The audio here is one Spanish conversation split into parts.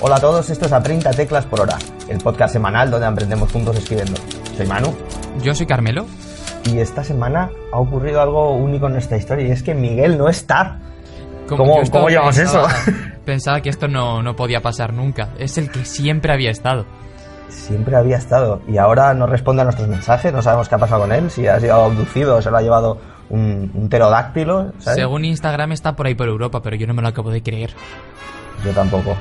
Hola a todos, esto es A 30 Teclas por Hora, el podcast semanal donde aprendemos juntos escribiendo. Soy Manu. Yo soy Carmelo. Y esta semana ha ocurrido algo único en nuestra historia, y es que Miguel no está. ¿Cómo llevamos eso? Pensaba que esto no podía pasar nunca. Es el que siempre había estado. Siempre había estado. Y ahora no responde a nuestros mensajes, no sabemos qué ha pasado con él, si ha sido abducido o se lo ha llevado un pterodáctilo, ¿sabes? Según Instagram está por ahí por Europa, pero yo no me lo acabo de creer. Yo tampoco.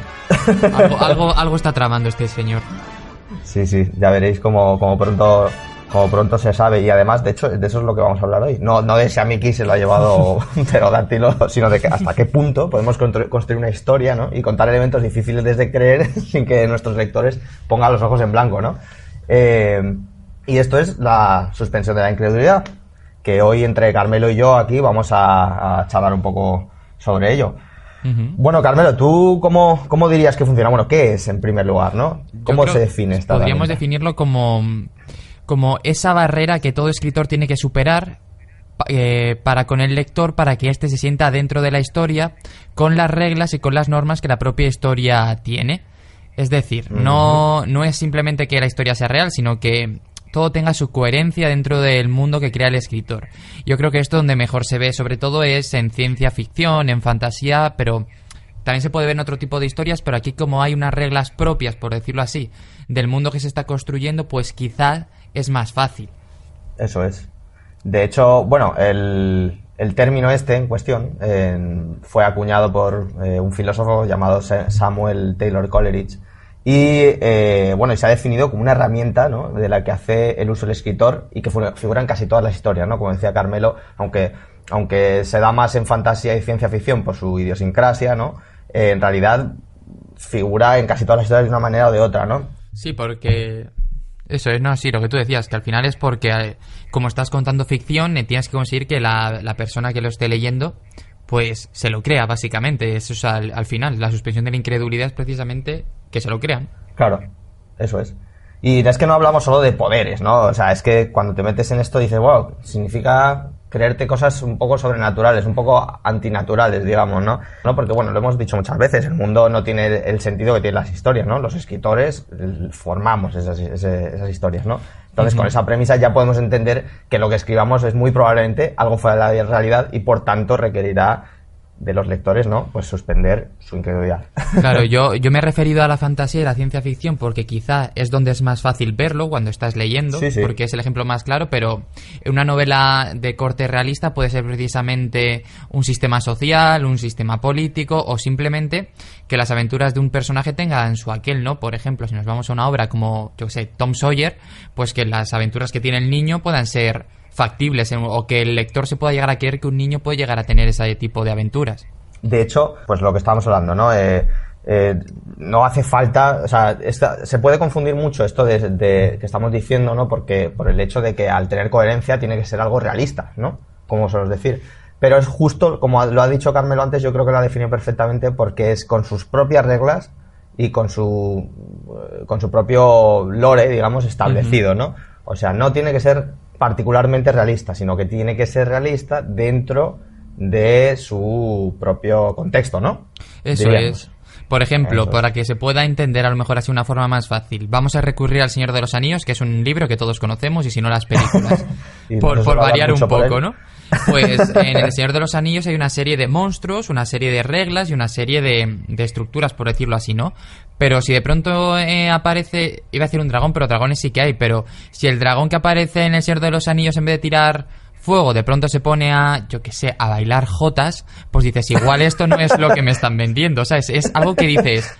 Algo está tramando este señor. Sí, ya veréis cómo pronto se sabe. Y además, de hecho, de eso es lo que vamos a hablar hoy. No de si a Miki se lo ha llevado un pterodáctilo, sino de que hasta qué punto podemos construir una historia, ¿no? Y contar elementos difíciles de creer sin que nuestros lectores pongan los ojos en blanco, ¿no? Y esto es la suspensión de la incredulidad, que hoy entre Carmelo y yo aquí vamos a charlar un poco sobre ello. Uh-huh. Bueno, Carmelo, ¿tú cómo dirías que funciona? Bueno, ¿qué es en primer lugar, no? ¿Cómo se define esta herramienta? Podríamos definirlo como esa barrera que todo escritor tiene que superar para con el lector, para que éste se sienta dentro de la historia con las reglas y con las normas que la propia historia tiene. Es decir, uh-huh. no es simplemente que la historia sea real, sino que todo tenga su coherencia dentro del mundo que crea el escritor. Yo creo que esto donde mejor se ve, sobre todo, es en ciencia ficción, en fantasía, pero también se puede ver en otro tipo de historias, pero aquí como hay unas reglas propias, por decirlo así, del mundo que se está construyendo, pues quizás es más fácil. Eso es. De hecho, bueno, el término este en cuestión fue acuñado por un filósofo llamado Samuel Taylor Coleridge. Y se ha definido como una herramienta, ¿no?, de la que hace el uso el escritor y que figura en casi todas las historias, ¿no? Como decía Carmelo, aunque se da más en fantasía y ciencia ficción por su idiosincrasia, ¿no? En realidad figura en casi todas las historias de una manera o de otra, ¿no? Sí, porque eso es, no, sí, lo que tú decías, que al final es porque como estás contando ficción, tienes que conseguir que la persona que lo esté leyendo pues se lo crea, básicamente. Eso es al final, la suspensión de la incredulidad es precisamente que se lo crean. Claro, eso es. Y es que no hablamos solo de poderes, ¿no? O sea, es que cuando te metes en esto dices, wow, significa creerte cosas un poco sobrenaturales, un poco antinaturales, digamos, ¿no? Porque, bueno, lo hemos dicho muchas veces, el mundo no tiene el sentido que tienen las historias, ¿no? Los escritores formamos esas historias, ¿no? Entonces, con esa premisa ya podemos entender que lo que escribamos es muy probablemente algo fuera de la realidad y, por tanto, requerirá de los lectores, ¿no? Pues suspender su incredulidad. Claro, yo me he referido a la fantasía y la ciencia ficción porque quizá es donde es más fácil verlo cuando estás leyendo, sí. Porque es el ejemplo más claro, pero una novela de corte realista puede ser precisamente un sistema social, un sistema político o simplemente que las aventuras de un personaje tengan su aquel, ¿no? Por ejemplo, si nos vamos a una obra como, yo qué sé, Tom Sawyer, pues que las aventuras que tiene el niño puedan ser factibles o que el lector se pueda llegar a creer que un niño puede llegar a tener ese tipo de aventuras. De hecho, pues lo que estábamos hablando, ¿no? No hace falta, o sea, se puede confundir mucho esto de que estamos diciendo, ¿no? Porque por el hecho de que al tener coherencia tiene que ser algo realista, ¿no? Como solemos decir. Pero es justo, como lo ha dicho Carmelo antes, yo creo que lo ha definido perfectamente, porque es con sus propias reglas y con su propio lore, digamos, establecido, ¿no? O sea, no tiene que ser particularmente realista, sino que tiene que ser realista dentro de su propio contexto, ¿no? Eso es. Por ejemplo, para que se pueda entender a lo mejor así una forma más fácil, vamos a recurrir al Señor de los Anillos, que es un libro que todos conocemos, y si no las películas, por variar un poco, ¿no? Pues en El Señor de los Anillos hay una serie de monstruos, una serie de reglas y una serie de estructuras, por decirlo así, ¿no? Pero si de pronto aparece, iba a decir un dragón, pero dragones sí que hay, pero si el dragón que aparece en El Señor de los Anillos, en vez de tirar fuego, de pronto se pone a bailar jotas, pues dices, igual esto no es lo que me están vendiendo, ¿sabes? Es algo que dices.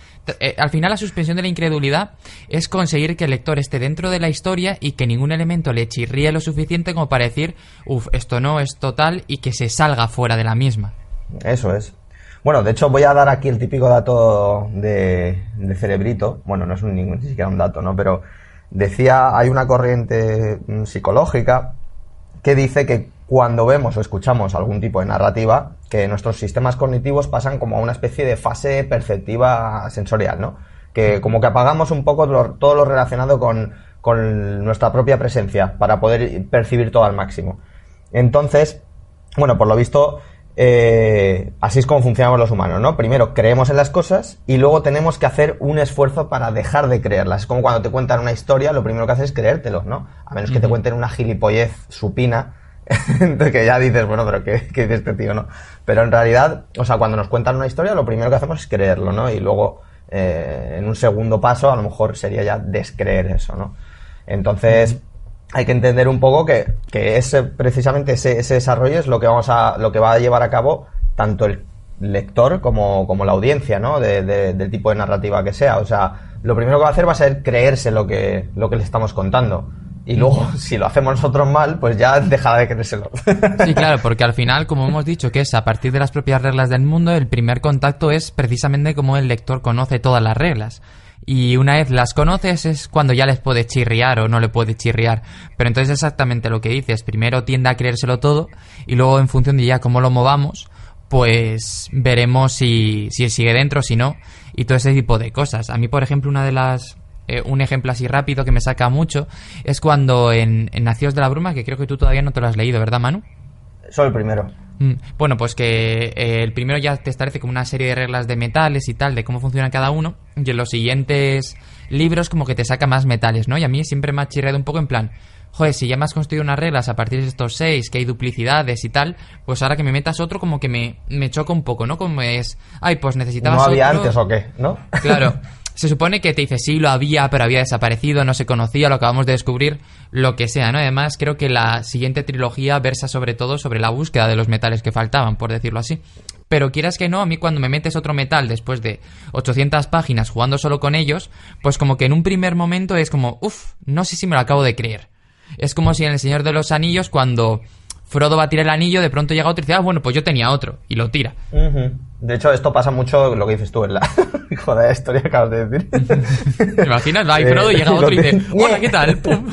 Al final la suspensión de la incredulidad es conseguir que el lector esté dentro de la historia y que ningún elemento le chirríe lo suficiente como para decir, esto no es total, y que se salga fuera de la misma. Eso es. Bueno, de hecho voy a dar aquí el típico dato de Cerebrito. Bueno, no es ni siquiera un dato, ¿no? Pero decía, hay una corriente psicológica que dice que cuando vemos o escuchamos algún tipo de narrativa, que nuestros sistemas cognitivos pasan como a una especie de fase perceptiva sensorial, ¿no? Que como que apagamos un poco todo lo relacionado con nuestra propia presencia para poder percibir todo al máximo. Entonces, bueno, por lo visto, así es como funcionamos los humanos, ¿no? Primero creemos en las cosas y luego tenemos que hacer un esfuerzo para dejar de creerlas. Es como cuando te cuentan una historia, lo primero que haces es creértelo, ¿no? A menos que te cuenten una gilipollez supina, que ya dices, bueno, pero ¿qué dice este tío, no? Pero en realidad, o sea, cuando nos cuentan una historia, lo primero que hacemos es creerlo, ¿no? Y luego, en un segundo paso, a lo mejor sería ya descreer eso, ¿no? Entonces, hay que entender un poco que precisamente ese desarrollo es lo que va a llevar a cabo tanto el lector como la audiencia, ¿no? Del tipo de narrativa que sea. O sea, lo primero que va a hacer va a ser creerse lo que le estamos contando. Y luego, si lo hacemos nosotros mal, pues ya dejará de creérselo. Sí, claro, porque al final, como hemos dicho, que es a partir de las propias reglas del mundo, el primer contacto es precisamente como el lector conoce todas las reglas. Y una vez las conoces es cuando ya les puede chirriar o no le puede chirriar. Pero entonces exactamente lo que dices, primero tiende a creérselo todo y luego en función de ya cómo lo movamos, pues veremos si sigue dentro, si no, y todo ese tipo de cosas. A mí, por ejemplo, un ejemplo así rápido que me saca mucho es cuando en Nacidos de la Bruma, que creo que tú todavía no te lo has leído, ¿verdad, Manu? Soy el primero. Bueno, pues que el primero ya te establece como una serie de reglas de metales y tal, de cómo funciona cada uno, y en los siguientes libros como que te saca más metales, ¿no? Y a mí siempre me ha chirreado un poco en plan, joder, si ya me has construido unas reglas a partir de estos 6, que hay duplicidades y tal, pues ahora que me metas otro como que me choca un poco, ¿no? Como es, ay, pues necesitabas ¿No había otro... antes o qué? ¿No? Claro. Se supone que te dice, sí, lo había, pero había desaparecido, no se conocía, lo acabamos de descubrir, lo que sea, ¿no? Además, creo que la siguiente trilogía versa sobre todo sobre la búsqueda de los metales que faltaban, por decirlo así. Pero quieras que no, a mí cuando me metes otro metal después de 800 páginas jugando solo con ellos, pues como que en un primer momento es como, no sé si me lo acabo de creer. Es como si en El Señor de los Anillos, cuando Frodo va a tirar el anillo, de pronto llega otro y dice, bueno, pues yo tenía otro, y lo tira. De hecho, esto pasa mucho, lo que dices tú, en la joder, historia que acabas de decir. ¿Te imaginas? Va y Frodo y llega otro y dice, hola, ¿qué tal? ¡Pum!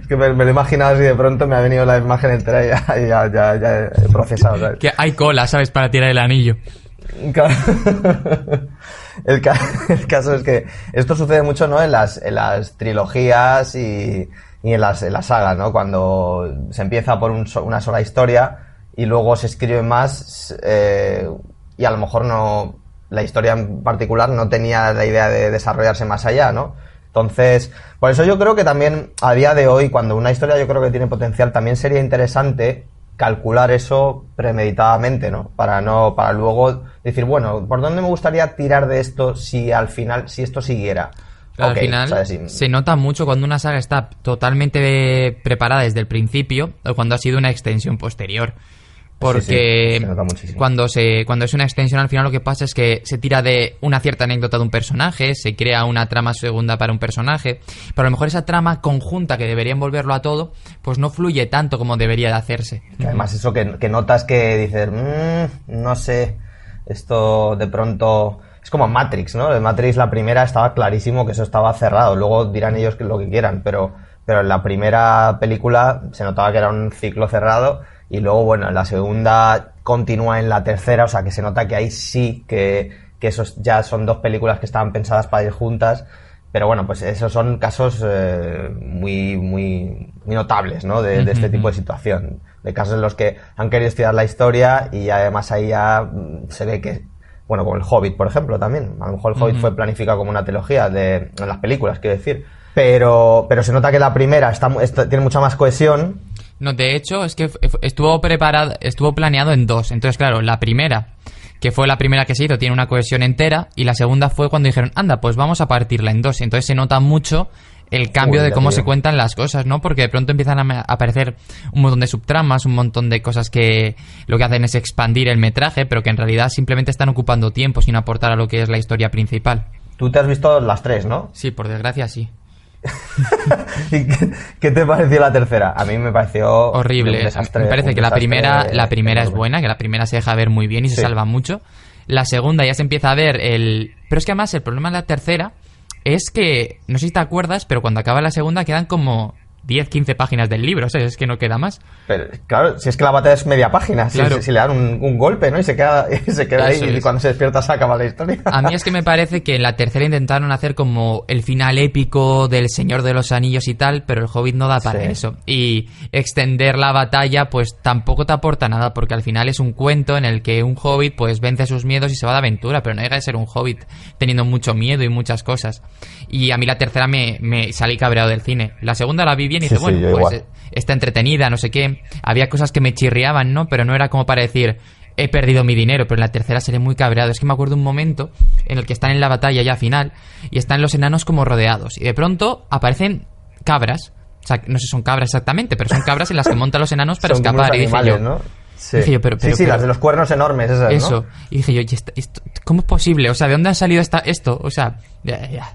Es que me lo he imaginado así de pronto, me ha venido la imagen entera y ya he procesado, ¿sabes? Que hay cola, ¿sabes? Para tirar el anillo. El caso es que esto sucede mucho, ¿no? En las trilogías y en las sagas, ¿no? Cuando se empieza por una sola historia y luego se escribe más y a lo mejor no, la historia en particular no tenía la idea de desarrollarse más allá, ¿no? Entonces, por eso yo creo que también a día de hoy, cuando una historia yo creo que tiene potencial, también sería interesante calcular eso premeditadamente, ¿no? Para luego decir, bueno, ¿por dónde me gustaría tirar de esto si al final, si esto siguiera? Claro, al final se nota mucho cuando una saga está totalmente preparada desde el principio o cuando ha sido una extensión posterior. Porque se nota muchísimo. cuando es una extensión, al final lo que pasa es que se tira de una cierta anécdota de un personaje, se crea una trama segunda para un personaje, pero a lo mejor esa trama conjunta que debería envolverlo a todo, pues no fluye tanto como debería de hacerse. Que además eso que notas que dices, no sé, esto de pronto... Es como Matrix, ¿no? En Matrix la primera estaba clarísimo que eso estaba cerrado, luego dirán ellos lo que quieran, pero en la primera película se notaba que era un ciclo cerrado. Y luego, bueno, en la segunda continúa en la tercera, o sea que se nota que ahí sí que esos ya son dos películas que estaban pensadas para ir juntas, pero bueno, pues esos son casos muy, muy, muy notables, ¿no? De este tipo de situación, de casos en los que han querido estudiar la historia y además ahí ya se ve que, bueno, como el Hobbit, por ejemplo, también, a lo mejor el Hobbit fue planificado como una trilogía en las películas, quiero decir, pero se nota que la primera tiene mucha más cohesión. No, de hecho, es que estuvo planeado en dos. Entonces, claro, la primera, que fue la primera que se hizo, tiene una cohesión entera. Y la segunda fue cuando dijeron, anda, pues vamos a partirla en dos. Entonces se nota mucho el cambio de cómo se cuentan las cosas, ¿no? Porque de pronto empiezan a aparecer un montón de subtramas, un montón de cosas que lo que hacen es expandir el metraje, pero que en realidad simplemente están ocupando tiempo sin aportar a lo que es la historia principal. Tú te has visto las tres, ¿no? Sí, por desgracia, sí. ¿Y qué te pareció la tercera? A mí me pareció horrible. Un desastre, me parece que la primera enorme. Es buena, que la primera se deja ver muy bien y se salva mucho. La segunda ya se empieza a ver pero es que además el problema de la tercera es que, no sé si te acuerdas, pero cuando acaba la segunda quedan como 10, 15 páginas del libro, o sea, es que no queda más. Pero claro, si es que la batalla es media página, claro. si le dan un golpe, ¿no? Y se queda ahí y cuando se despierta se acaba la historia. A mí es que me parece que en la tercera intentaron hacer como el final épico del Señor de los Anillos y tal, pero el Hobbit no da para eso. Y extender la batalla pues tampoco te aporta nada, porque al final es un cuento en el que un Hobbit pues vence sus miedos y se va de aventura, pero no deja de ser un Hobbit teniendo mucho miedo y muchas cosas. Y a mí la tercera me salí cabreado del cine. La segunda la vi bien y dije, bueno, pues igual. Está entretenida, no sé qué. Había cosas que me chirriaban, ¿no? Pero no era como para decir, he perdido mi dinero. Pero en la tercera seré muy cabreado. Es que me acuerdo un momento en el que están en la batalla ya final y están los enanos como rodeados. Y de pronto aparecen cabras. O sea, no sé si son cabras exactamente, pero son cabras en las que montan los enanos para escapar. Y dije yo, ¿no? Sí. Dije yo, pero, las de los cuernos enormes, esas, eso. ¿no? Y dije yo, ¿cómo es posible? O sea, ¿de dónde ha salido esto? O sea,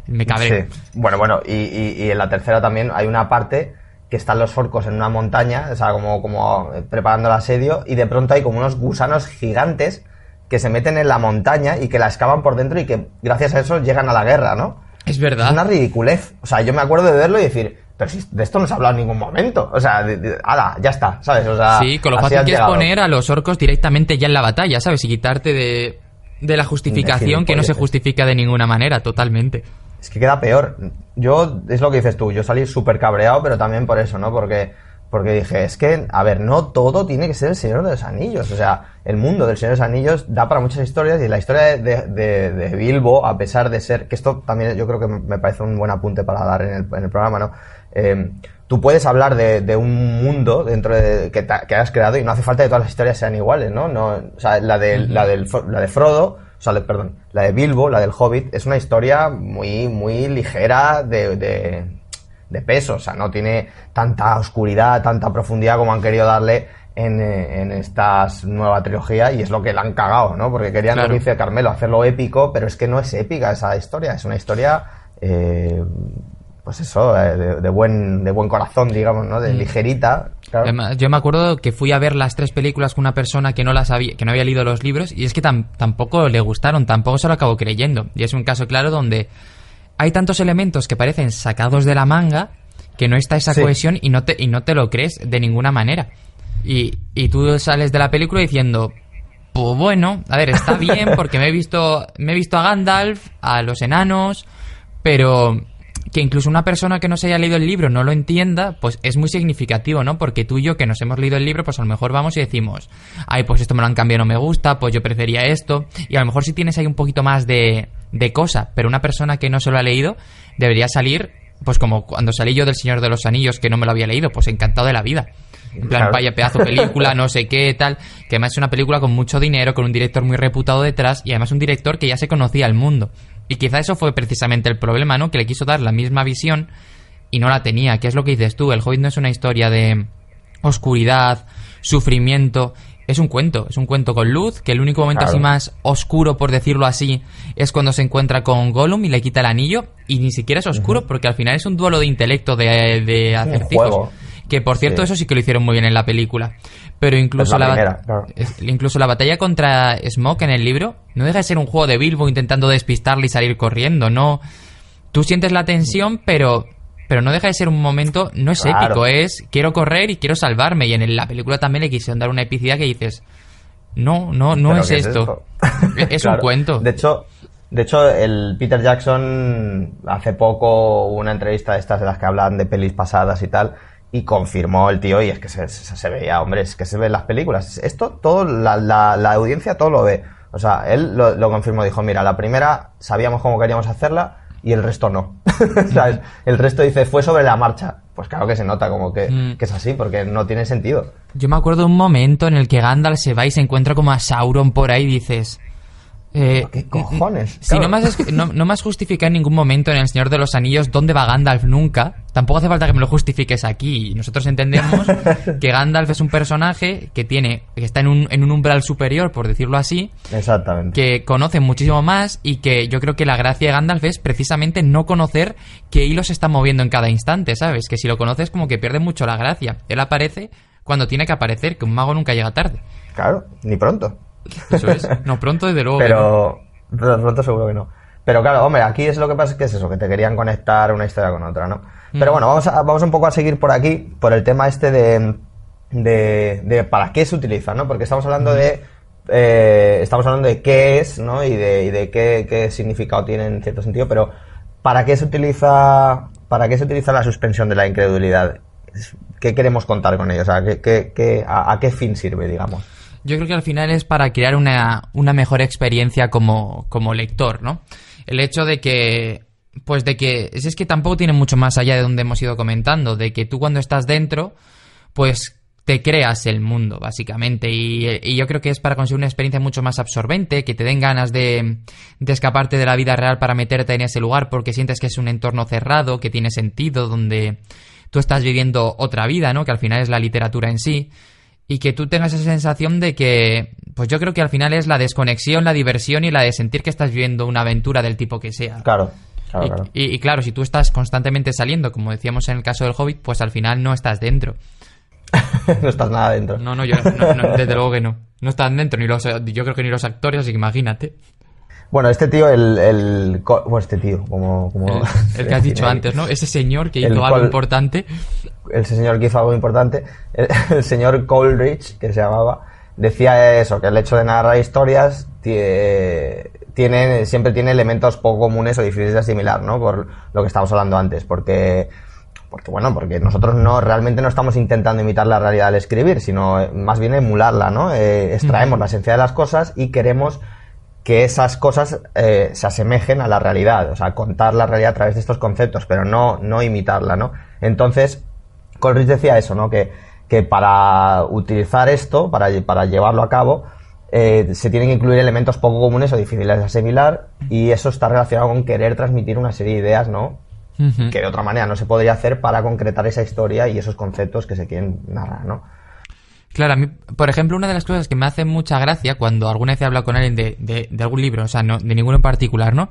me cabré. Sí. Bueno, y en la tercera también hay una parte que están los orcos en una montaña, o sea, como preparando el asedio, y de pronto hay como unos gusanos gigantes que se meten en la montaña y que la excavan por dentro y que gracias a eso llegan a la guerra, ¿no? Es verdad. Es una ridiculez. O sea, yo me acuerdo de verlo y decir, pero si de esto no se ha hablado en ningún momento. O sea, ¡hala! Ya está, ¿sabes? O sea, sí, con lo fácil que es poner a los orcos directamente ya en la batalla, ¿sabes? Y quitarte de la justificación que no se justifica de ninguna manera, totalmente. Es que queda peor. Es lo que dices tú, yo salí súper cabreado, pero también por eso, ¿no? Porque dije, es que, a ver, no todo tiene que ser el Señor de los Anillos. O sea, el mundo del Señor de los Anillos da para muchas historias, y la historia de Bilbo, a pesar de ser, que esto también yo creo que me parece un buen apunte para dar en el programa, ¿no? Tú puedes hablar de un mundo dentro que has creado y no hace falta que todas las historias sean iguales, ¿no? O sea, la de Frodo, o sea, perdón, la de Bilbo, la del Hobbit, es una historia muy, muy ligera de peso, o sea, no tiene tanta oscuridad, tanta profundidad como han querido darle en esta nueva trilogía, y es lo que la han cagado, ¿no? Porque querían, claro, lo que dice Carmelo, hacerlo épico, pero es que no es épica esa historia, es una historia pues eso, de buen corazón, digamos, ¿no? De ligerita. Claro. Yo me acuerdo que fui a ver las 3 películas con una persona que no había leído los libros, y es que tampoco le gustaron, tampoco se lo acabó creyendo. Y es un caso claro donde hay tantos elementos que parecen sacados de la manga que no está esa cohesión y no te lo crees de ninguna manera. Y tú sales de la película diciendo, pues bueno, a ver, está bien porque me he visto a Gandalf, a los enanos, pero que incluso una persona que no se haya leído el libro no lo entienda, pues es muy significativo, ¿no? Porque tú y yo, que nos hemos leído el libro, pues a lo mejor vamos y decimos, ay, pues esto me lo han cambiado, no me gusta, pues yo prefería esto. Y a lo mejor si tienes ahí un poquito más de cosa, pero una persona que no se lo ha leído debería salir, pues como cuando salí yo del Señor de los Anillos, que no me lo había leído, pues encantado de la vida. En plan, vaya pedazo de película, no sé qué, tal. Que además es una película con mucho dinero, con un director muy reputado detrás, y además un director que ya se conocía al mundo. Y quizá eso fue precisamente el problema, ¿no? Que le quiso dar la misma visión y no la tenía. Que es lo que dices tú, el Hobbit no es una historia de oscuridad, sufrimiento. Es un cuento con luz, que el único momento así más oscuro, por decirlo así, es cuando se encuentra con Gollum y le quita el anillo, y ni siquiera es oscuro, porque al final es un duelo de intelecto de acertijos. Que por cierto, eso sí que lo hicieron muy bien en la película. Pero incluso incluso la batalla contra Smoke en el libro no deja de ser un juego de Bilbo intentando despistarle y salir corriendo. No, tú sientes la tensión, pero no deja de ser un momento, no es épico, es quiero correr y quiero salvarme. Y en la película también le quisieron dar una epicidad que dices, no es esto. Es un cuento. De hecho, el Peter Jackson hace poco hubo una entrevista de estas de las que hablan de pelis pasadas y tal, y confirmó el tío, y es que se veía, hombre, es que se ve en las películas. Esto, todo, la audiencia todo lo ve. O sea, él lo confirmó, dijo, mira, la primera sabíamos cómo queríamos hacerla y el resto no. ¿Sabes? El resto dice, fue sobre la marcha. Pues claro que se nota como que es así, porque no tiene sentido. Yo me acuerdo de un momento en el que Gandalf se va y se encuentra como a Sauron por ahí y dices... ¿Qué cojones? Si claro. no me has justificado en ningún momento en El Señor de los Anillos dónde va Gandalf nunca. Tampoco hace falta que me lo justifiques aquí. Nosotros entendemos que Gandalf es un personaje que está en un umbral superior, por decirlo así. Exactamente. Que conoce muchísimo más, y que yo creo que la gracia de Gandalf es precisamente no conocer qué hilos se están moviendo en cada instante, ¿sabes? Que si lo conoces como que pierde mucho la gracia. Él aparece cuando tiene que aparecer, que un mago nunca llega tarde. Claro, ni pronto. Eso es. No, pronto desde luego. Pero pronto seguro que no. Pero claro, hombre, aquí es lo que pasa, que es eso, que te querían conectar una historia con otra, ¿no? Pero bueno, vamos un poco a seguir por aquí, por el tema este de para qué se utiliza, ¿no? Porque estamos hablando de qué es, ¿no? Y de qué significado tiene en cierto sentido, pero ¿para qué se utiliza la suspensión de la incredulidad? ¿Qué queremos contar con ello? O sea, ¿a qué fin sirve, digamos? Yo creo que al final es para crear una mejor experiencia como lector, ¿no? El hecho de que es que tampoco tiene mucho más allá de donde hemos ido comentando, de que tú cuando estás dentro, pues te creas el mundo, básicamente, y yo creo que es para conseguir una experiencia mucho más absorbente, que te den ganas de escaparte de la vida real para meterte en ese lugar, porque sientes que es un entorno cerrado, que tiene sentido, donde tú estás viviendo otra vida, ¿no? Que al final es la literatura en sí. Y que tú tengas esa sensación de que, pues yo creo que al final es la desconexión, la diversión y la de sentir que estás viviendo una aventura del tipo que sea. Claro. Y claro, si tú estás constantemente saliendo, como decíamos en el caso del Hobbit, pues al final no estás dentro. No estás nada dentro. No, desde luego que no. No están dentro, yo creo que ni los actores, así que imagínate. Bueno, este tío, este tío, como el que has dicho antes, ¿no? Ese señor que hizo algo importante. Ese señor que hizo algo importante, el señor Coleridge, que se llamaba, decía eso, que el hecho de narrar historias siempre tiene elementos poco comunes o difíciles de asimilar, ¿no? Por lo que estábamos hablando antes, porque nosotros realmente no estamos intentando imitar la realidad al escribir, sino más bien emularla, ¿no? Extraemos la esencia de las cosas y queremos que esas cosas se asemejen a la realidad, o sea, contar la realidad a través de estos conceptos, pero no imitarla, ¿no? Entonces, Coleridge decía eso, ¿no? Que para utilizar esto, para llevarlo a cabo, se tienen que incluir elementos poco comunes o difíciles de asimilar, y eso está relacionado con querer transmitir una serie de ideas, ¿no? Que de otra manera no se podría hacer para concretar esa historia y esos conceptos que se quieren narrar, ¿no? Claro, a mí, por ejemplo, una de las cosas que me hace mucha gracia cuando alguna vez he hablado con alguien de algún libro, o sea, no de ninguno en particular, ¿no?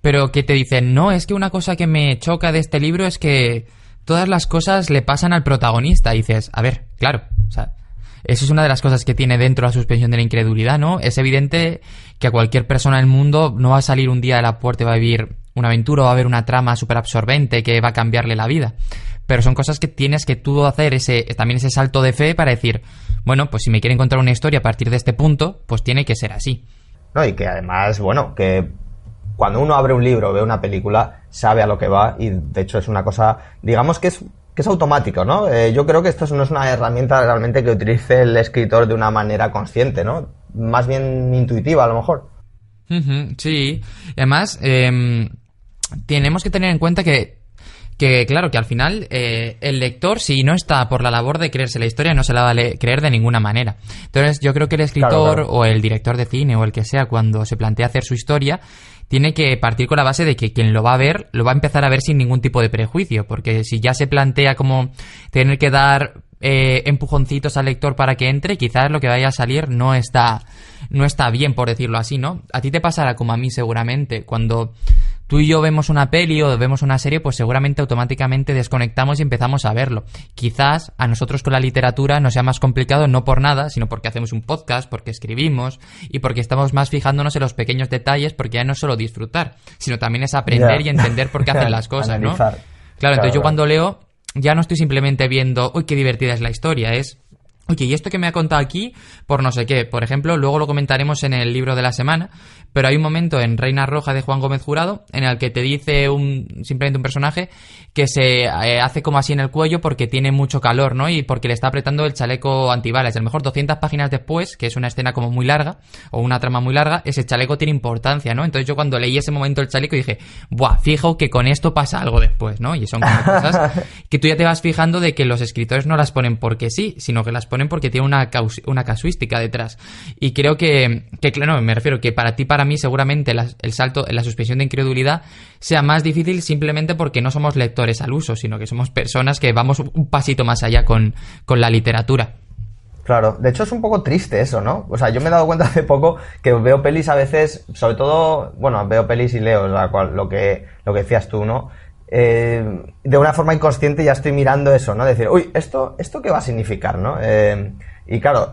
Pero que te dicen, no, es que una cosa que me choca de este libro es que todas las cosas le pasan al protagonista. Y dices, a ver, claro, o sea, eso es una de las cosas que tiene dentro la suspensión de la incredulidad, ¿no? Es evidente que a cualquier persona del mundo no va a salir un día de la puerta y va a vivir una aventura o va a haber una trama súper absorbente que va a cambiarle la vida. Pero son cosas que tienes que tú hacer también ese salto de fe para decir, bueno, pues si me quieren contar una historia a partir de este punto, pues tiene que ser así. No, y que además, bueno, que cuando uno abre un libro o ve una película, sabe a lo que va, y de hecho es una cosa, digamos que es automático, ¿no? Yo creo que esto no es una herramienta realmente que utilice el escritor de una manera consciente, ¿no? Más bien intuitiva, a lo mejor. Sí, y además tenemos que tener en cuenta que claro, que al final el lector, si no está por la labor de creerse la historia, no se la va a creer de ninguna manera. Entonces yo creo que el escritor claro. O el director de cine o el que sea, cuando se plantea hacer su historia, tiene que partir con la base de que quien lo va a ver, lo va a empezar a ver sin ningún tipo de prejuicio, porque si ya se plantea como tener que dar empujoncitos al lector para que entre, quizás lo que vaya a salir no está bien, por decirlo así, ¿no? A ti te pasará como a mí seguramente, cuando tú y yo vemos una peli o vemos una serie, pues seguramente automáticamente desconectamos y empezamos a verlo. Quizás a nosotros con la literatura nos sea más complicado, no por nada, sino porque hacemos un podcast, porque escribimos y porque estamos más fijándonos en los pequeños detalles, porque ya no es solo disfrutar, sino también es aprender y entender por qué hacen las cosas, ¿no? Claro, entonces yo cuando leo ya no estoy simplemente viendo, uy, qué divertida es la historia, es... Oye, ¿y esto que me ha contado aquí? Por no sé qué. Por ejemplo, luego lo comentaremos en el libro de la semana, pero hay un momento en Reina Roja de Juan Gómez Jurado en el que te dice simplemente un personaje que se hace como así en el cuello porque tiene mucho calor, ¿no? Y porque le está apretando el chaleco antibalas. A lo mejor 200 páginas después, que es una escena como muy larga, o una trama muy larga, ese chaleco tiene importancia, ¿no? Entonces yo cuando leí ese momento el chaleco dije, ¡buah! Fijo que con esto pasa algo después, ¿no? Y son como cosas que tú ya te vas fijando de que los escritores no las ponen porque sí, sino que las ponen porque tiene una casuística detrás. Y creo que claro, me refiero que para ti, para mí, seguramente el salto en la suspensión de incredulidad sea más difícil simplemente porque no somos lectores al uso, sino que somos personas que vamos un pasito más allá con la literatura. Claro, de hecho es un poco triste eso, ¿no? O sea, yo me he dado cuenta hace poco que veo pelis a veces, sobre todo, bueno, veo pelis y leo, lo que decías tú, ¿no? De una forma inconsciente ya estoy mirando eso, ¿no? Decir, uy, ¿esto qué va a significar, no? Y claro,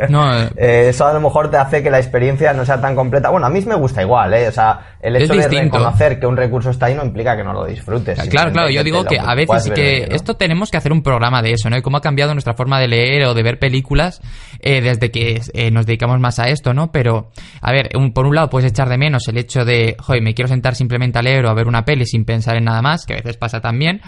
no, eso a lo mejor te hace que la experiencia no sea tan completa. Bueno, a mí me gusta igual, ¿eh? O sea, el hecho de reconocer que un recurso está ahí no implica que no lo disfrutes. Claro, yo digo que a veces sí que esto tenemos que hacer un programa de eso, ¿no? Y cómo ha cambiado nuestra forma de leer o de ver películas desde que nos dedicamos más a esto, ¿no? Pero, a ver, por un lado puedes echar de menos el hecho de, joder, me quiero sentar simplemente a leer o a ver una peli sin pensar en nada más, que a veces pasa también.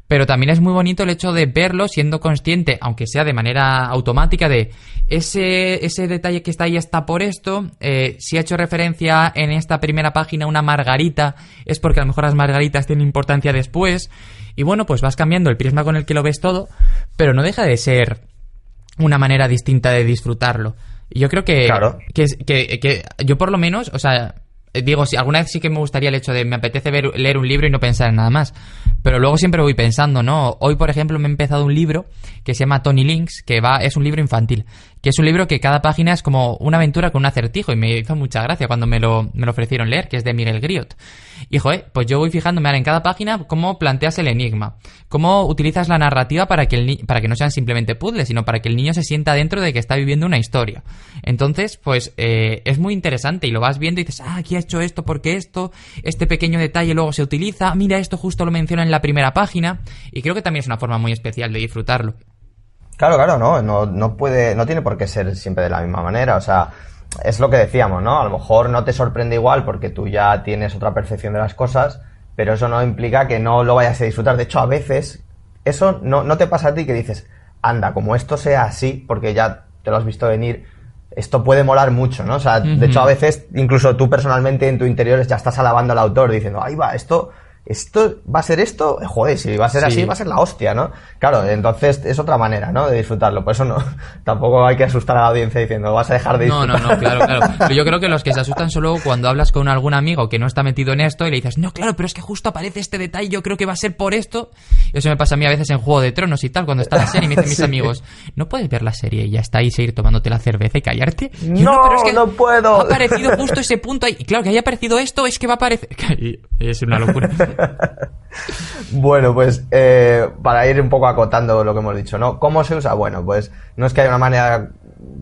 Pero también es muy bonito el hecho de verlo siendo consciente, aunque sea de manera automática, de ese detalle que está ahí está por esto. Si ha hecho referencia en esta primera página a una margarita, es porque a lo mejor las margaritas tienen importancia después. Y bueno, pues vas cambiando el prisma con el que lo ves todo, pero no deja de ser una manera distinta de disfrutarlo. Y yo creo que, claro, que yo por lo menos, o sea, digo, si alguna vez sí que me gustaría el hecho de me apetece leer un libro y no pensar en nada más. Pero luego siempre voy pensando, ¿no? Hoy, por ejemplo, me he empezado un libro que se llama Tony Links, es un libro infantil, que es un libro que cada página es como una aventura con un acertijo, y me hizo mucha gracia cuando me lo ofrecieron leer, que es de Miguel Griot. Y, joder, pues yo voy fijándome ahora en cada página cómo planteas el enigma, cómo utilizas la narrativa para que no sean simplemente puzzles, sino para que el niño se sienta dentro de que está viviendo una historia. Entonces, pues, es muy interesante y lo vas viendo y dices, aquí ha hecho esto porque este pequeño detalle luego se utiliza, mira, esto justo lo menciona en la primera página, y creo que también es una forma muy especial de disfrutarlo. Claro, no tiene por qué ser siempre de la misma manera, o sea, es lo que decíamos, ¿no? A lo mejor no te sorprende igual porque tú ya tienes otra percepción de las cosas, pero eso no implica que no lo vayas a disfrutar. De hecho, a veces, eso no te pasa a ti que dices, anda, como esto sea así, porque ya te lo has visto venir, esto puede molar mucho, ¿no? O sea, de hecho, a veces, incluso tú personalmente en tu interior ya estás alabando al autor, diciendo, ahí va, esto va a ser esto, joder, si va a ser así, va a ser la hostia, ¿no? Claro, entonces es otra manera, ¿no? De disfrutarlo. Por eso tampoco hay que asustar a la audiencia diciendo, vas a dejar de disfrutar. No, claro. Pero yo creo que los que se asustan son luego cuando hablas con algún amigo que no está metido en esto y le dices, no, claro, pero es que justo aparece este detalle, yo creo que va a ser por esto. Y eso me pasa a mí a veces en Juego de Tronos y tal, cuando está la serie y me dicen mis amigos, ¿no puedes ver la serie y ya está y seguir tomándote la cerveza y callarte? Y no, pero es que no puedo. Ha aparecido justo ese punto ahí. Y claro, que haya aparecido esto, es que va a aparecer... Es una locura. Bueno, pues para ir un poco acotando lo que hemos dicho, ¿no? ¿Cómo se usa? Bueno, pues no es que haya una manera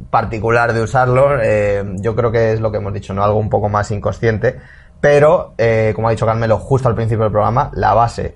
particular de usarlo, yo creo que es lo que hemos dicho, ¿no? Algo un poco más inconsciente, pero como ha dicho Carmelo justo al principio del programa, la base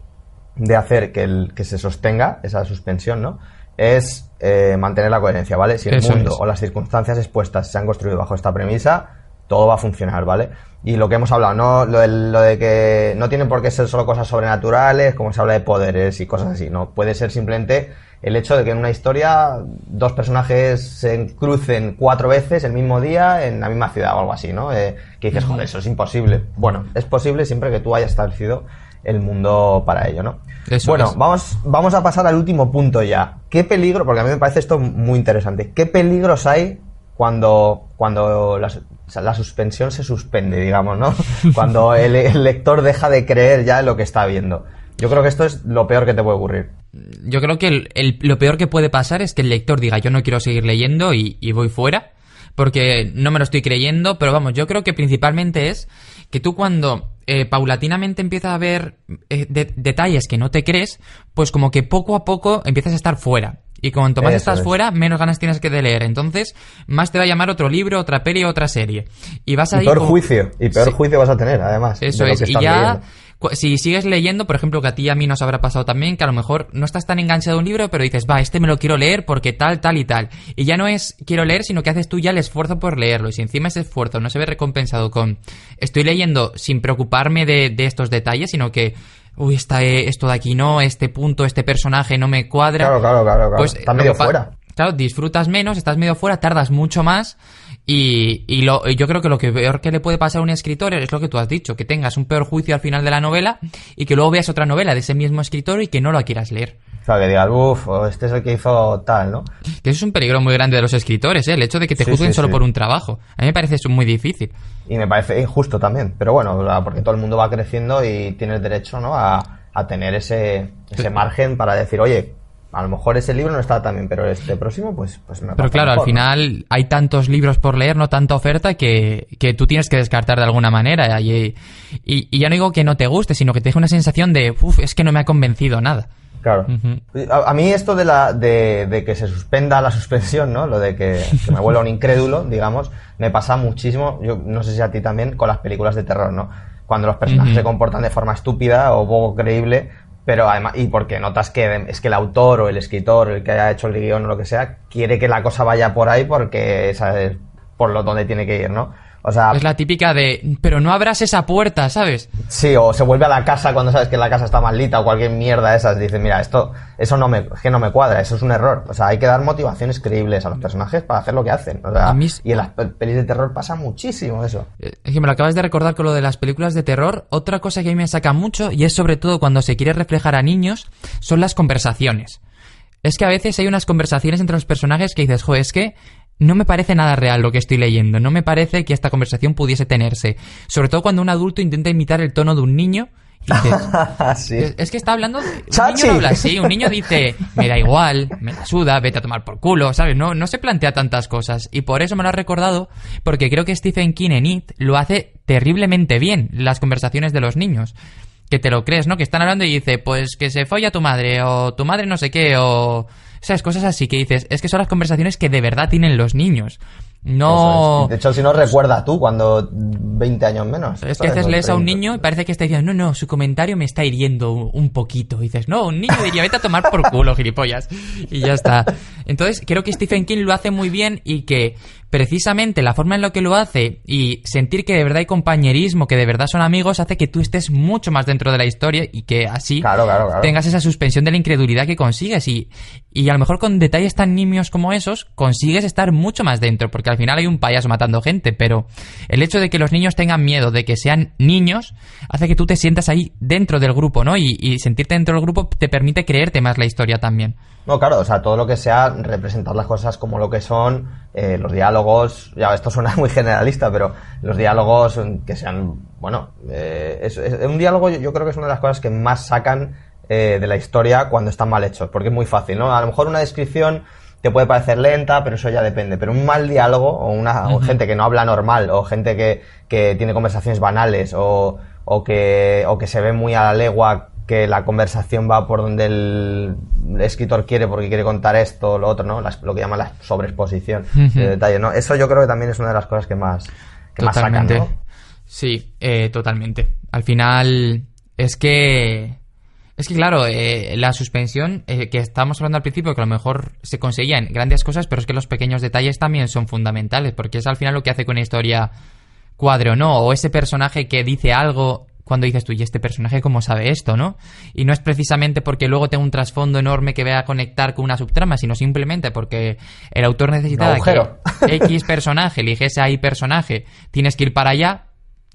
de hacer que se sostenga esa suspensión, ¿no? Es mantener la coherencia, ¿vale? Si el mundo o las circunstancias expuestas se han construido bajo esta premisa, todo va a funcionar, ¿vale? Y lo que hemos hablado, ¿no? Lo de que no tienen por qué ser solo cosas sobrenaturales, como se habla de poderes y cosas así, ¿no? Puede ser simplemente el hecho de que en una historia dos personajes se crucen 4 veces el mismo día en la misma ciudad o algo así, ¿no? Que dices, joder, eso es imposible. Bueno, es posible siempre que tú hayas establecido el mundo para ello, ¿no? Bueno, vamos a pasar al último punto ya. ¿Qué peligro? Porque a mí me parece esto muy interesante. ¿Qué peligros hay cuando la suspensión se suspende, digamos, ¿no? Cuando el lector deja de creer ya en lo que está viendo. Yo creo que esto es lo peor que te puede ocurrir. Yo creo que lo peor que puede pasar es que el lector diga, yo no quiero seguir leyendo y voy fuera, porque no me lo estoy creyendo, pero vamos, yo creo que principalmente es que tú cuando paulatinamente empiezas a ver detalles que no te crees, pues como que poco a poco empiezas a estar fuera. Y cuanto más estás fuera, menos ganas tienes que de leer. Entonces, más te va a llamar otro libro, otra peli, otra serie. Y vas a ir peor juicio. Y peor juicio vas a tener, además. Eso es. Y ya, si sigues leyendo, por ejemplo, que a ti y a mí nos habrá pasado también, que a lo mejor no estás tan enganchado a un libro, pero dices, este me lo quiero leer porque tal y tal. Y ya no es quiero leer, sino que haces tú ya el esfuerzo por leerlo. Y si encima ese esfuerzo no se ve recompensado con estoy leyendo sin preocuparme de estos detalles, sino que esto de aquí no, este punto, este personaje no me cuadra. Claro. Pues está medio fuera. Claro, disfrutas menos, estás medio fuera, tardas mucho más y yo creo que lo que peor que le puede pasar a un escritor es lo que tú has dicho, que tengas un peor juicio al final de la novela y que luego veas otra novela de ese mismo escritor y que no la quieras leer. O sea, que digas, este es el que hizo tal, ¿no? Que eso es un peligro muy grande de los escritores, el hecho de que te juzguen solo por un trabajo. A mí me parece eso muy difícil. Y me parece injusto también, pero bueno, porque todo el mundo va creciendo y tienes derecho, ¿no? a tener ese margen para decir, oye, a lo mejor ese libro no está tan bien, pero este próximo, pues me Pero claro, mejor, al final hay tantos libros por leer, no tanta oferta, que tú tienes que descartar de alguna manera. Y ya no digo que no te guste, sino que te deje una sensación de, es que no me ha convencido nada. Claro. A mí esto de que se suspenda la suspensión, ¿no? Lo de que me vuelva un incrédulo, digamos, me pasa muchísimo, yo no sé si a ti también, con las películas de terror, ¿no? Cuando los personajes se comportan de forma estúpida o poco creíble, pero además, y porque notas que es que el autor o el escritor, el que haya hecho el guión o lo que sea, quiere que la cosa vaya por ahí porque esa es por lo donde tiene que ir, ¿no? O sea, es la típica de, pero no abras esa puerta, ¿sabes? Sí, o se vuelve a la casa cuando sabes que la casa está maldita o cualquier mierda de esas. Dices, mira, eso es que no me cuadra, eso es un error. O sea, hay que dar motivaciones creíbles a los personajes para hacer lo que hacen. O sea, y en las pelis de terror pasa muchísimo eso. Es que me lo acabas de recordar con lo de las películas de terror. Otra cosa que a mí me saca mucho, y es sobre todo cuando se quiere reflejar a niños, son las conversaciones. Es que a veces hay unas conversaciones entre los personajes que dices, joder, es que no me parece nada real lo que estoy leyendo. No me parece que esta conversación pudiese tenerse. Sobre todo cuando un adulto intenta imitar el tono de un niño. Y dices, sí. es que está hablando... Un niño no habla así. Un niño dice, me da igual, me la suda, vete a tomar por culo, ¿sabes? No se plantea tantas cosas. Y por eso me lo ha recordado, porque creo que Stephen King en It lo hace terriblemente bien, las conversaciones de los niños. Que te lo crees, ¿no? Que están hablando y dice, pues que se folla tu madre, o tu madre no sé qué, o... ¿Sabes? Cosas así que dices, es que son las conversaciones que de verdad tienen los niños. No... De hecho, si no recuerda tú cuando 20 años menos. Es que a veces lees a un niño y parece que está diciendo, no, su comentario me está hiriendo un poquito. Y dices, no, un niño diría, vete a tomar por culo, gilipollas. Y ya está. Entonces, creo que Stephen King lo hace muy bien y que precisamente la forma en la que lo hace y sentir que de verdad hay compañerismo, que de verdad son amigos, hace que tú estés mucho más dentro de la historia y que así claro. tengas esa suspensión de la incredulidad que consigues. Y a lo mejor con detalles tan nimios como esos consigues estar mucho más dentro, porque al final hay un payaso matando gente, pero el hecho de que los niños tengan miedo, de que sean niños, hace que tú te sientas ahí dentro del grupo, ¿no? Y sentirte dentro del grupo te permite creerte más la historia también. No, claro, o sea, todo lo que sea representar las cosas como lo que son, los diálogos, ya esto suena muy generalista, pero los diálogos que sean, bueno, un diálogo yo creo que es una de las cosas que más sacan de la historia cuando están mal hechos, porque es muy fácil, ¿no? A lo mejor una descripción te puede parecer lenta, pero eso ya depende, pero un mal diálogo o gente que no habla normal, o gente que tiene conversaciones banales, o que se ve muy a la legua, que la conversación va por donde el escritor quiere porque quiere contar esto o lo otro, ¿no? Lo que llaman la sobreexposición de detalle, ¿no? Eso yo creo que también es una de las cosas que más sacan, ¿no? Sí, totalmente. Al final es que claro, la suspensión que estábamos hablando al principio, que a lo mejor se conseguía en grandes cosas, pero es que los pequeños detalles también son fundamentales, porque es al final lo que hace que una historia cuadre o no, o ese personaje que dice algo cuando dices tú, ¿y este personaje cómo sabe esto, no? Y no es precisamente porque luego tenga un trasfondo enorme que vaya a conectar con una subtrama, sino simplemente porque el autor necesitaba que X personaje eligiese a Y personaje, tienes que ir para allá,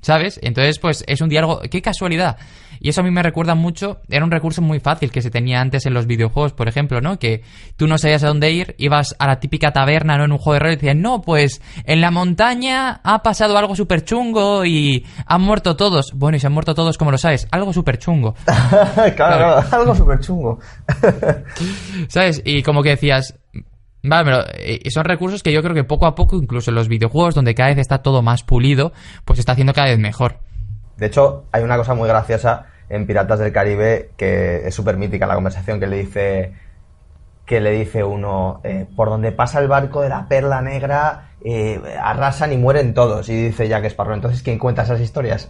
¿sabes? Entonces, pues es un diálogo... ¡Qué casualidad! Y eso a mí me recuerda mucho... Era un recurso muy fácil que se tenía antes en los videojuegos, por ejemplo, ¿no? Que tú no sabías a dónde ir, ibas a la típica taberna, ¿no? En un juego de rol y decían, no, pues en la montaña ha pasado algo súper chungo y han muerto todos. Bueno, y se han muerto todos, ¿cómo lo sabes? Algo súper chungo. claro, algo súper chungo. ¿Sabes? Y como que decías... Vale, pero son recursos que yo creo que poco a poco, incluso en los videojuegos, donde cada vez está todo más pulido, pues se está haciendo cada vez mejor. De hecho, hay una cosa muy graciosa en Piratas del Caribe que es súper mítica, la conversación que le dice uno, por donde pasa el barco de la Perla Negra, arrasan y mueren todos. Y dice Jack Sparrow, entonces, ¿quién cuenta esas historias?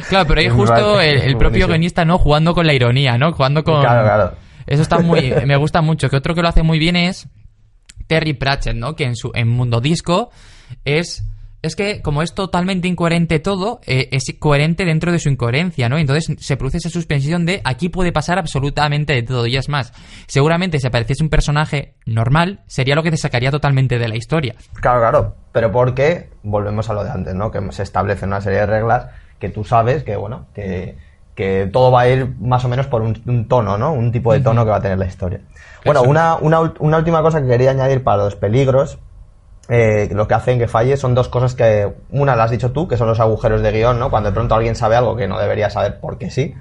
Claro, pero ahí justo el propio guionista, ¿no? Jugando con la ironía, ¿no? Jugando con... Claro. Eso está muy... me gusta mucho. Que otro que lo hace muy bien es Terry Pratchett, ¿no? Que en Mundo Disco es que como es totalmente incoherente todo, es coherente dentro de su incoherencia, ¿no? Entonces se produce esa suspensión de aquí puede pasar absolutamente de todo. Y es más, seguramente si apareciese un personaje normal, sería lo que te sacaría totalmente de la historia. Claro, pero porque volvemos a lo de antes, ¿no? Que se establece una serie de reglas que tú sabes que, bueno, que todo va a ir más o menos por un tono, ¿no? Un tipo de tono que va a tener la historia. Bueno, una última cosa que quería añadir para los peligros, lo que hacen que falle son dos cosas que, una la has dicho tú, que son los agujeros de guión, ¿no? Cuando de pronto alguien sabe algo que no debería saber porque sí.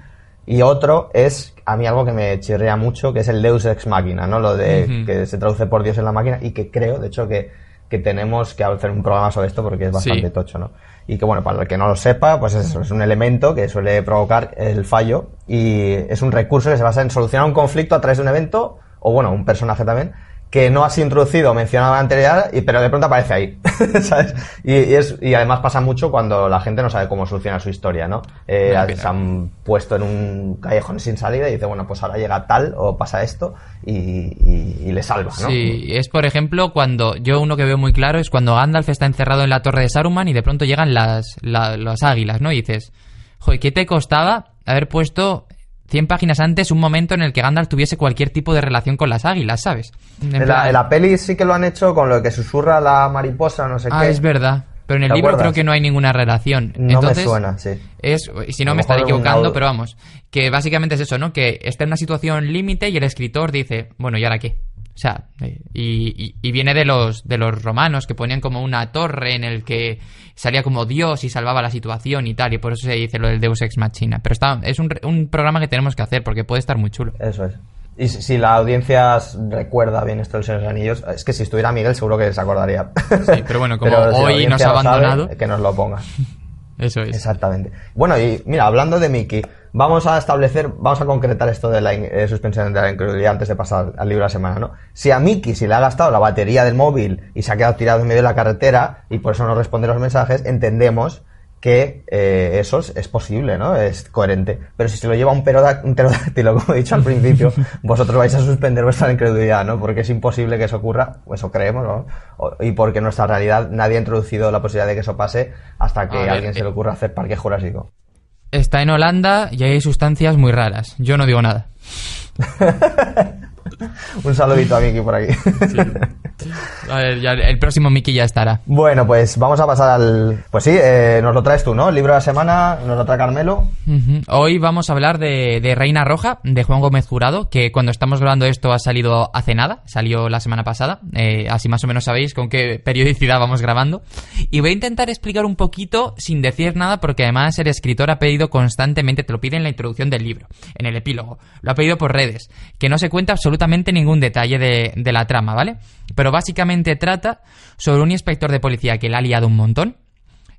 Y otro es, a mí algo que me chirrea mucho, que es el Deus Ex Machina, ¿no? Lo de que se traduce por Dios en la máquina y que creo, de hecho, que que tenemos que hacer un programa sobre esto porque es bastante tocho, ¿no? Y que, bueno, para el que no lo sepa, pues eso, es un elemento que suele provocar el fallo y es un recurso que se basa en solucionar un conflicto a través de un evento, o bueno, un personaje también, que no ha sido introducido o mencionado en la anterioridad, pero de pronto aparece ahí, ¿sabes? Y además pasa mucho cuando la gente no sabe cómo solucionar su historia, ¿no? Se han puesto en un callejón sin salida y dice, bueno, pues ahora llega tal o pasa esto y le salva, ¿no? Sí, es por ejemplo cuando, uno que veo muy claro es cuando Gandalf está encerrado en la torre de Saruman y de pronto llegan las águilas, ¿no? Y dices, joder, ¿qué te costaba haber puesto 100 páginas antes un momento en el que Gandalf tuviese cualquier tipo de relación con las águilas, ¿sabes? En la peli sí que lo han hecho con lo que susurra la mariposa, no sé qué. Es verdad. Pero en el libro creo que no hay ninguna relación. No. Entonces, me suena, sí. Si no me estaré equivocando, pero vamos. Que básicamente es eso, ¿no? Que está en una situación límite y el escritor dice, bueno, ¿y ahora qué? O sea, y viene de los romanos, que ponían como una torre en el que salía como Dios y salvaba la situación y tal, y por eso se dice lo del Deus Ex Machina. Pero es un programa que tenemos que hacer porque puede estar muy chulo. Eso es. Y si la audiencia recuerda bien esto del Señor de los Anillos, es que si estuviera Miguel seguro que se acordaría. Sí, pero bueno, como hoy nos ha abandonado... que nos lo ponga. Eso es. Exactamente. Bueno, y mira, hablando de Mickey, vamos a concretar esto de la suspensión de la incredulidad antes de pasar al libro de la semana, ¿no? Si a Mickey se le ha gastado la batería del móvil y se ha quedado tirado en medio de la carretera y por eso no responde los mensajes, entendemos que eso es posible, ¿no? Es coherente. Pero si se lo lleva un pterodáctilo, como he dicho al principio, vosotros vais a suspender vuestra incredulidad, ¿no? Porque es imposible que eso ocurra, eso creemos, ¿no? Y porque en nuestra realidad nadie ha introducido la posibilidad de que eso pase hasta que a alguien se le ocurra hacer Parque Jurásico. Está en Holanda y hay sustancias muy raras. Yo no digo nada. Un saludito a Miki por aquí. Sí. A ver, ya el próximo Miki ya estará. Bueno, pues vamos a pasar al... Pues sí, nos lo traes tú, ¿no? El libro de la semana, nos lo trae Carmelo. Hoy vamos a hablar de Reina Roja, de Juan Gómez Jurado, que cuando estamos grabando esto ha salido hace nada, salió la semana pasada, así más o menos sabéis con qué periodicidad vamos grabando. Y voy a intentar explicar un poquito sin decir nada, porque además el escritor ha pedido constantemente, te lo pide en la introducción del libro, en el epílogo, lo ha pedido por redes, que no se cuenta absolutamente ningún detalle de la trama, ¿vale? Pero básicamente trata sobre un inspector de policía que le ha liado un montón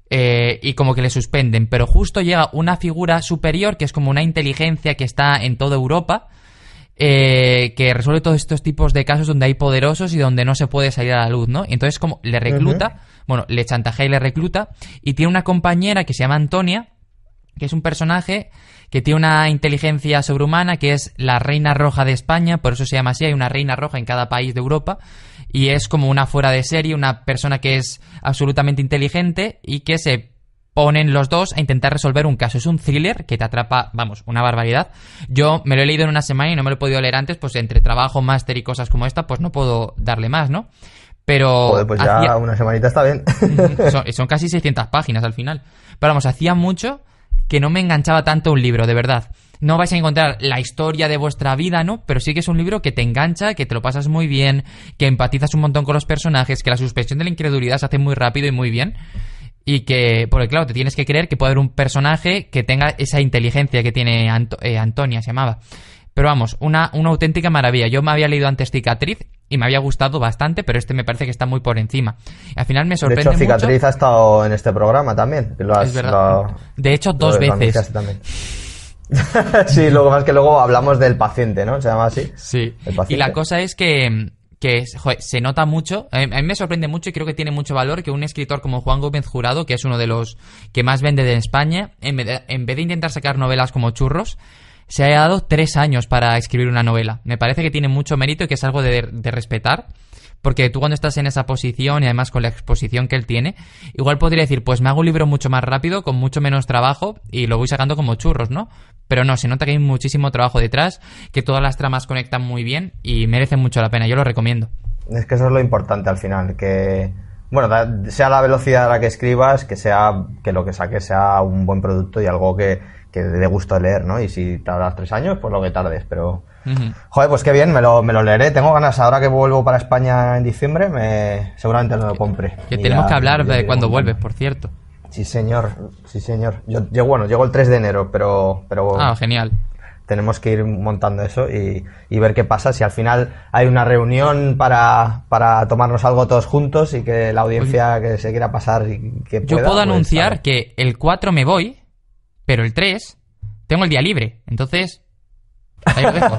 y como que le suspenden, pero justo llega una figura superior que es como una inteligencia que está en toda Europa, que resuelve todos estos tipos de casos donde hay poderosos y donde no se puede salir a la luz, ¿no? Entonces como le recluta, bueno, le chantajea y le recluta, y tiene una compañera que se llama Antonia, que es un personaje que tiene una inteligencia sobrehumana, que es la Reina Roja de España, por eso se llama así, hay una Reina Roja en cada país de Europa, y es como una fuera de serie, una persona que es absolutamente inteligente y que se ponen los dos a intentar resolver un caso. Es un thriller que te atrapa, vamos, una barbaridad. Yo me lo he leído en una semana y no me lo he podido leer antes, pues entre trabajo, máster y cosas como esta, pues no puedo darle más, ¿no? Pero... Joder, pues ya una semanita está bien. Son casi 600 páginas al final. Pero vamos, hacía mucho que no me enganchaba tanto un libro, de verdad. No vais a encontrar la historia de vuestra vida, ¿no? Pero sí que es un libro que te engancha, que te lo pasas muy bien, que empatizas un montón con los personajes, que la suspensión de la incredulidad se hace muy rápido y muy bien. Y que, porque claro, te tienes que creer que puede haber un personaje que tenga esa inteligencia que tiene Antonia, se llamaba. Pero vamos, una auténtica maravilla. Yo me había leído antes Cicatriz y me había gustado bastante, pero este me parece que está mucho por encima. Al final me sorprende mucho. De hecho, Cicatriz ha estado en este programa también. Es verdad. De hecho, 2 veces. Sí, luego más que luego hablamos del paciente, ¿no? Se llama así. Sí. Y la cosa es que joder, se nota mucho. A mí me sorprende mucho y creo que tiene mucho valor que un escritor como Juan Gómez Jurado, que es uno de los que más vende de España, en vez de intentar sacar novelas como churros, se haya dado 3 años para escribir una novela. Me parece que tiene mucho mérito y que es algo de respetar, porque tú cuando estás en esa posición y además con la exposición que él tiene, igual podría decir, pues me hago un libro mucho más rápido, con mucho menos trabajo y lo voy sacando como churros, ¿no? Pero no, se nota que hay muchísimo trabajo detrás, que todas las tramas conectan muy bien y merecen mucho la pena. Yo lo recomiendo. Es que eso es lo importante al final, que... Bueno, sea la velocidad a la que escribas, que lo que saques sea un buen producto y algo que dé gusto de leer, ¿no? Y si tardas 3 años, pues lo que tardes, pero... Joder, pues qué bien, me lo leeré. Tengo ganas, ahora que vuelvo para España en diciembre, seguramente lo compre. Que tenemos que hablar de cuando vuelves, por cierto. Sí, señor. Llego el 3 de enero, pero... Ah, genial. tenemos que ir montando eso y ver qué pasa. Si al final hay una reunión para tomarnos algo todos juntos y que la audiencia que se quiera pasar y que pueda, yo puedo anunciar pues, que el 4 me voy, pero el 3 tengo el día libre. Entonces, ahí lo dejo.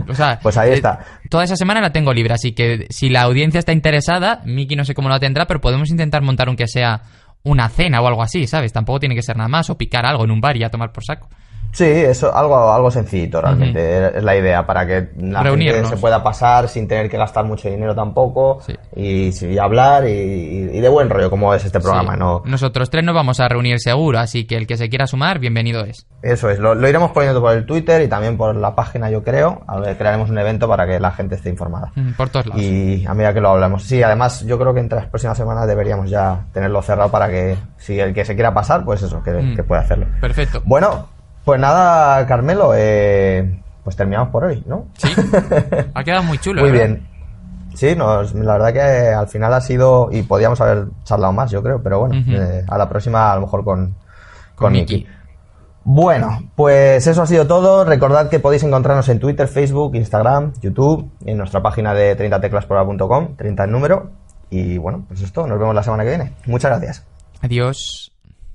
O sea, pues ahí está. Toda esa semana la tengo libre, así que si la audiencia está interesada, Miki no sé cómo la tendrá, pero podemos intentar montar aunque sea una cena o algo así, ¿sabes? Tampoco tiene que ser nada más, o picar algo en un bar y a tomar por saco. Sí, eso, algo sencillito realmente, es la idea, para que la gente se pueda pasar sin tener que gastar mucho dinero tampoco, y hablar y de buen rollo, como es este programa, sí. ¿no? Nosotros 3 nos vamos a reunir seguro, así que el que se quiera sumar, bienvenido es. Eso es, lo iremos poniendo por el Twitter y también por la página, yo creo. A ver, crearemos un evento para que la gente esté informada. Por todos lados. Y a medida que lo hablamos. Sí, además yo creo que entre las próximas semanas deberíamos ya tenerlo cerrado para que, si el que se quiera pasar, pues eso, que pueda hacerlo. Perfecto. Bueno, pues nada, Carmelo, pues terminamos por hoy, ¿no? Sí, ha quedado muy chulo. Muy bien. Sí, la verdad que al final ha sido, y podíamos haber charlado más, yo creo, pero bueno, a la próxima a lo mejor con Miki. Bueno, pues eso ha sido todo. Recordad que podéis encontrarnos en Twitter, Facebook, Instagram, YouTube, en nuestra página de 30teclasporhora.com, 30 en número. Y bueno, pues esto, nos vemos la semana que viene. Muchas gracias. Adiós.